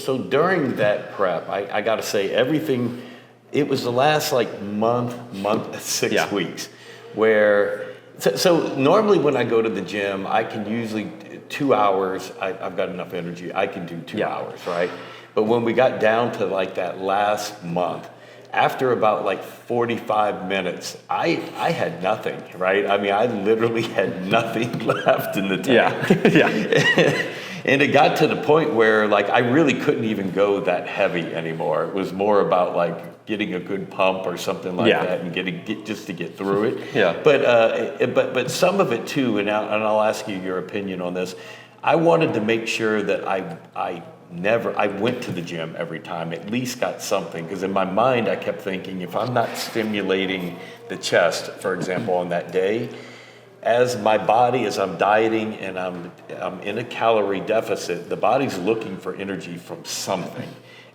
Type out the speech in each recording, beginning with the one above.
so during that prep, I got to say everything. It was the last like month, 6 weeks, where so normally when I go to the gym, I can usually 2 hours. I've got enough energy. I can do 2 hours, right? But when we got down to like that last month, after about like 45 minutes, I had nothing, right? I mean, I literally had nothing left in the tank. Yeah. And it got to the point where like I really couldn't even go that heavy anymore. It was more about like getting a good pump or something like that, and just to get through it. Yeah. But some of it too, and I'll ask you your opinion on this. I wanted to make sure that I went to the gym every time, at least got something, because in my mind I kept thinking, if I'm not stimulating the chest, for example, on that day, as my body, as I'm dieting and I'm in a calorie deficit, the body's looking for energy from something.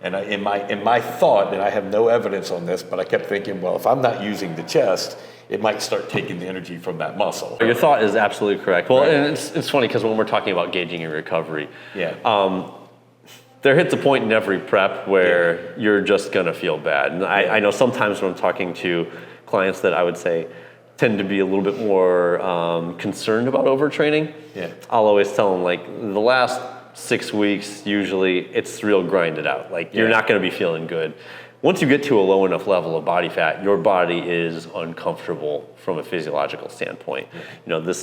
And in my thought, and I have no evidence on this, but I kept thinking, well, if I'm not using the chest, it might start taking the energy from that muscle. Your thought is absolutely correct. Well, and it's funny because when we're talking about gauging your recovery, there hits a point in every prep where you're just gonna feel bad. And I know sometimes when I'm talking to clients that I would say tend to be a little bit more concerned about overtraining, I'll always tell them like the last 6 weeks, usually it's real grinded out. Like you're not gonna be feeling good. Once you get to a low enough level of body fat, your body is uncomfortable from a physiological standpoint. You know,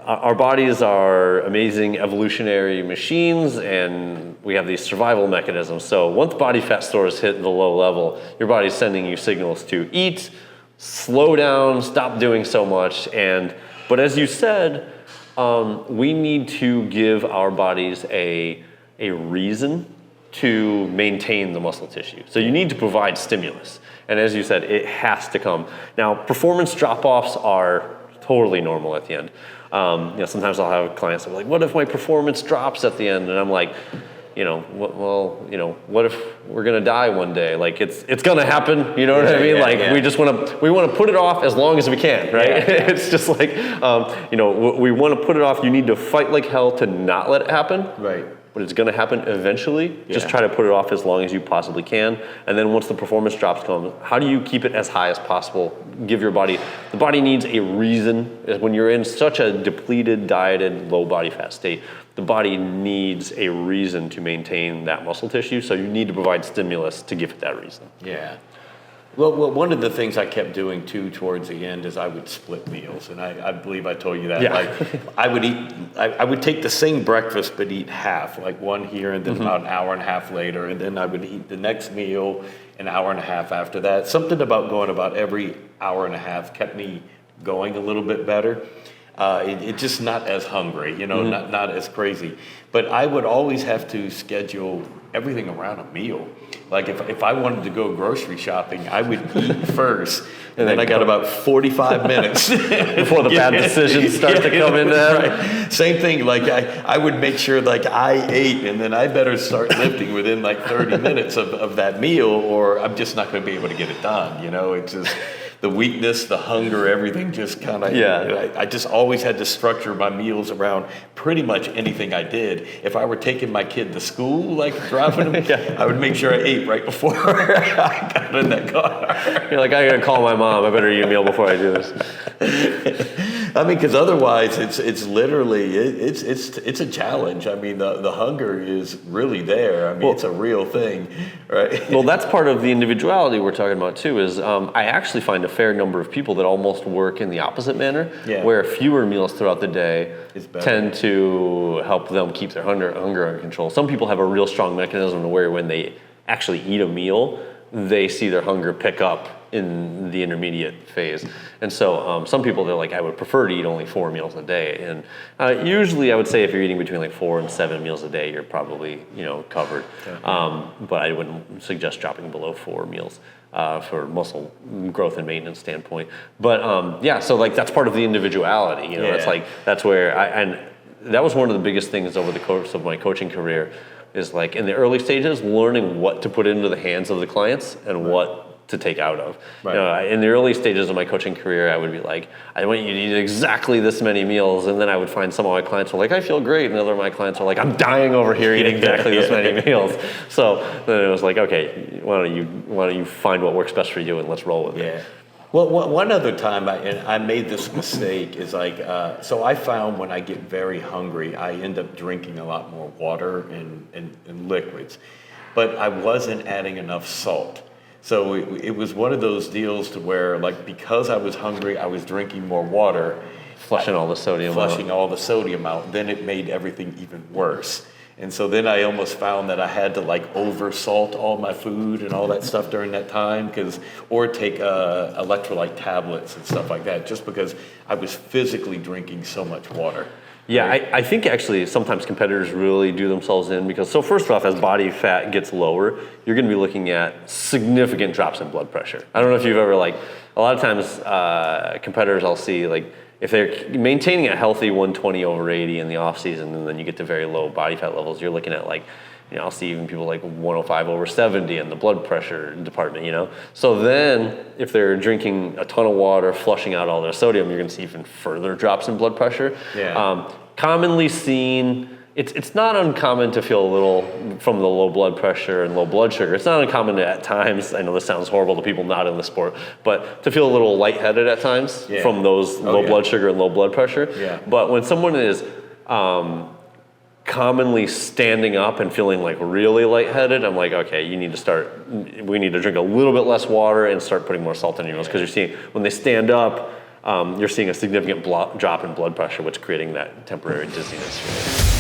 our bodies are amazing evolutionary machines, and we have these survival mechanisms. So once body fat stores hit the low level, your body's sending you signals to eat, slow down, stop doing so much. But as you said, we need to give our bodies a reason to maintain the muscle tissue. So you need to provide stimulus. And as you said, it has to come. Now, performance drop-offs are totally normal at the end. Sometimes I'll have clients that are like, what if my performance drops at the end? And I'm like, what if we're gonna die one day? Like it's gonna happen, you know what I mean? We wanna put it off as long as we can, right? It's just like, we wanna put it off. You need to fight like hell to not let it happen. Right. But it's gonna happen eventually. Just try to put it off as long as you possibly can. And then once the performance drops come, how do you keep it as high as possible? The body needs a reason. When you're in such a depleted, dieted, low body fat state, the body needs a reason to maintain that muscle tissue. So you need to provide stimulus to give it that reason. Yeah. Well, one of the things I kept doing too towards the end is I would split meals, and I believe I told you that. Yeah. Like I would take the same breakfast but eat half, like one here and then about an hour and a half later, and then I would eat the next meal an hour and a half after that. Something about going about every hour and a half kept me going a little bit better. It just not as hungry, not as crazy. But I would always have to schedule everything around a meal. Like if I wanted to go grocery shopping, I would eat first, and then I got about 45 minutes before the bad decisions start to come in. Right. Same thing. Like I would make sure like I ate, and then I better start lifting within like 30 minutes of that meal, or I'm just not going to be able to get it done. It's just the weakness, the hunger, everything just kind of, I just always had to structure my meals around pretty much anything I did. If I were taking my kid to school, like dropping him, I would make sure I ate right before I got in that car. You're like, I gotta call my mom. I better eat a meal before I do this. I mean, because otherwise it's literally, it's a challenge. I mean, the hunger is really there. I mean, it's a real thing, right? Well, that's part of the individuality we're talking about too, is I actually find a fair number of people that almost work in the opposite manner, where fewer meals throughout the day tend to help them keep their hunger under control. Some people have a real strong mechanism to where when they actually eat a meal, they see their hunger pick up in the intermediate phase. And so some people, they're like, I would prefer to eat only 4 meals a day. And usually I would say if you're eating between like 4 and 7 meals a day, you're probably, covered. But I wouldn't suggest dropping below 4 meals for muscle growth and maintenance standpoint. But so like that's part of the individuality, it's like, that's where and that was one of the biggest things over the course of my coaching career is like in the early stages, learning what to put into the hands of the clients and what to take out of. Right. You know, in the early stages of my coaching career, I would be like, I want you to eat exactly this many meals, and then I would find some of my clients were like, I feel great, and other of my clients are like, I'm dying over here eating exactly this many meals. So then it was like, okay, why don't you find what works best for you and let's roll with it. Well, one other time I made this mistake is like, so I found when I get very hungry, I end up drinking a lot more water and liquids, but I wasn't adding enough salt. So it was one of those deals to where, like, because I was hungry, I was drinking more water. Flushing all the sodium out. Then it made everything even worse. And so then I almost found that I had to like over salt all my food and all that stuff during that time, or take electrolyte tablets and stuff like that, just because I was physically drinking so much water. Yeah, I think actually sometimes competitors really do themselves in because, so first off, as body fat gets lower, you're going to be looking at significant drops in blood pressure. I don't know if you've ever, like, a lot of times competitors I'll see, like, if they're maintaining a healthy 120 over 80 in the off season, and then you get to very low body fat levels, you're looking at, like, you know, I'll see even people like 105 over 70 in the blood pressure department, you know? So then if they're drinking a ton of water, flushing out all their sodium, you're gonna see even further drops in blood pressure. Commonly seen, it's not uncommon to feel a little, from the low blood pressure and low blood sugar, it's not uncommon at times, I know this sounds horrible to people not in the sport, but to feel a little lightheaded at times from those low blood sugar and low blood pressure. But when someone is commonly standing up and feeling like really lightheaded, I'm like, okay, we need to drink a little bit less water and start putting more salt in your meals, because you're seeing, when they stand up, you're seeing a significant drop in blood pressure, which is creating that temporary dizziness.